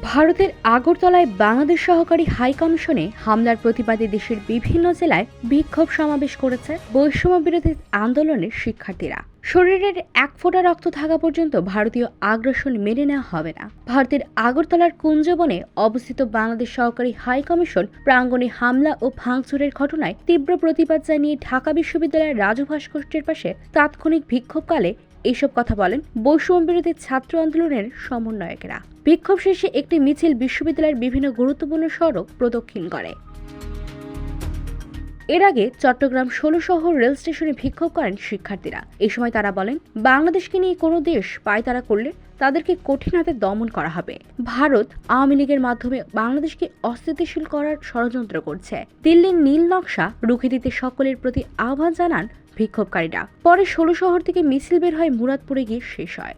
ভারতের আগরতলায় বাংলাদেশ সহকারী হাই কমিশনে হামলার প্রতিবাদে দেশের বিভিন্ন জেলায় বিক্ষোভ সমাবেশ করেছে বৈষম্য বিরোধী আন্দোলনের শিক্ষার্থীরা। শরীরের এক ফোঁটা রক্ত থাকা পর্যন্ত ভারতীয় আগ্রাসন মেনে নেওয়া হবে না। ভারতের আগরতলার কুঞ্জবনে অবস্থিত বাংলাদেশ সহকারী হাই কমিশন প্রাঙ্গণে হামলা ও ভাঙচুরের ঘটনায় তীব্র প্রতিবাদ জানিয়ে ঢাকা বিশ্ববিদ্যালয়ের রাজু ভাস্কর্যের পাশে তাৎক্ষণিক বিক্ষোভকালে এসব কথা বলেন বৈষম্য বিরোধী ছাত্র আন্দোলনের সমন্বয়কেরা। বিক্ষোভ শেষে একটি মিছিল বিশ্ববিদ্যালয়ের বিভিন্ন গুরুত্বপূর্ণ সড়ক প্রদক্ষিণ করে। এর আগে চট্টগ্রাম ১৬ শহর রেল স্টেশনে বিক্ষোভ করেন শিক্ষার্থীরা। এই সময় তারা বলেন, বাংলাদেশকে নিয়ে কোনো দেশ পায়তারা করলে তাদেরকে কঠিন হাতে দমন করা হবে। ভারত আওয়ামী লীগের মাধ্যমে বাংলাদেশকে অস্থিতিশীল করার ষড়যন্ত্র করছে। দিল্লির নীল নকশা রুখে দিতে সকলের প্রতি আহ্বান জানান বিক্ষোভকারীরা। পরে ১৬ শহর থেকে মিছিল বের হয় মুরাদপুরে গিয়ে শেষ হয়।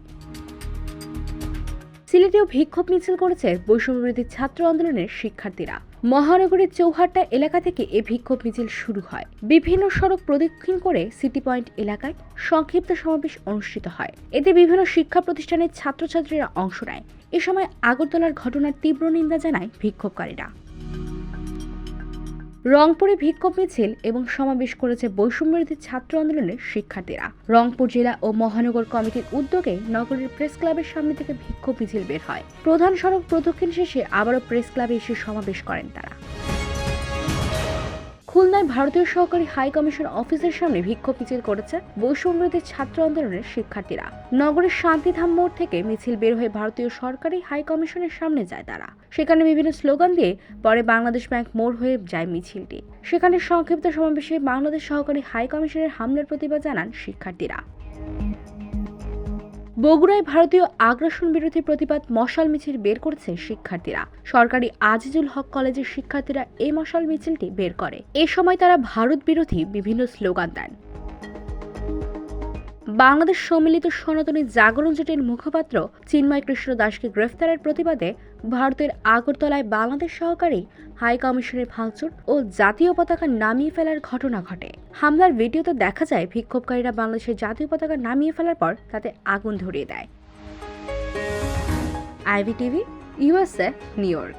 সিলেটেও বিক্ষোভ মিছিল করেছে বৈষম্যবিরোধী ছাত্র আন্দোলনের শিক্ষার্থীরা। মহানগরীর চৌহাট্টা এলাকা থেকে এ বিক্ষোভ মিছিল শুরু হয়। বিভিন্ন সড়ক প্রদক্ষিণ করে সিটি পয়েন্ট এলাকায় সংক্ষিপ্ত সমাবেশ অনুষ্ঠিত হয়। এতে বিভিন্ন শিক্ষা প্রতিষ্ঠানের ছাত্রছাত্রীরা অংশ নেয়। এ সময় আগরতলার ঘটনার তীব্র নিন্দা জানায় বিক্ষোভকারীরা। রংপুরে বিক্ষোভ মিছিল এবং সমাবেশ করেছে বৈষম্যবিরোধী ছাত্র আন্দোলনের শিক্ষার্থীরা। রংপুর জেলা ও মহানগর কমিটির উদ্যোগে নগরীর প্রেস ক্লাবের সামনে থেকে বিক্ষোভ মিছিল বের হয়। প্রধান সড়ক প্রদক্ষিণ শেষে আবারও প্রেস ক্লাবে এসে সমাবেশ করেন তারা। খুলনায় ভারতীয় সহকারী হাই কমিশন অফিসের সামনে বিক্ষোভ মিছিল করেছে বৈষম্যবিরোধী ছাত্র আন্দোলনের শিক্ষার্থীরা। নগরের শান্তিধাম মোড় থেকে মিছিল বের হয়ে ভারতীয় সরকারি হাই কমিশনের সামনে যায় তারা। সেখানে বিভিন্ন স্লোগান দিয়ে পরে বাংলাদেশ ব্যাংক মোড় হয়ে যায় মিছিলটি। সেখানে সংক্ষিপ্ত সমাবেশে বাংলাদেশ সহকারী হাই কমিশনের হামলার প্রতিবাদ জানান শিক্ষার্থীরা। বগুড়ায় ভারতীয় আগ্রাসন বিরোধী প্রতিবাদ মশাল মিছিল বের করেছে শিক্ষার্থীরা। সরকারি আজিজুল হক কলেজের শিক্ষার্থীরা এই মশাল মিছিলটি বের করে। এ সময় তারা ভারত বিরোধী বিভিন্ন স্লোগান দেন। বাংলাদেশ সম্মিলিত সনাতনী জাগরণ জোটের মুখপাত্র চিন্ময় কৃষ্ণ দাসকে গ্রেফতারের প্রতিবাদে ভারতের আগরতলায় বাংলাদেশ সহকারী হাই কমিশনের ভাঙচুর ও জাতীয় পতাকা নামিয়ে ফেলার ঘটনা ঘটে। হামলার ভিডিওতে দেখা যায় বিক্ষোভকারীরা বাংলাদেশের জাতীয় পতাকা নামিয়ে ফেলার পর তাতে আগুন ধরিয়ে দেয়। IV TV, USA, new York.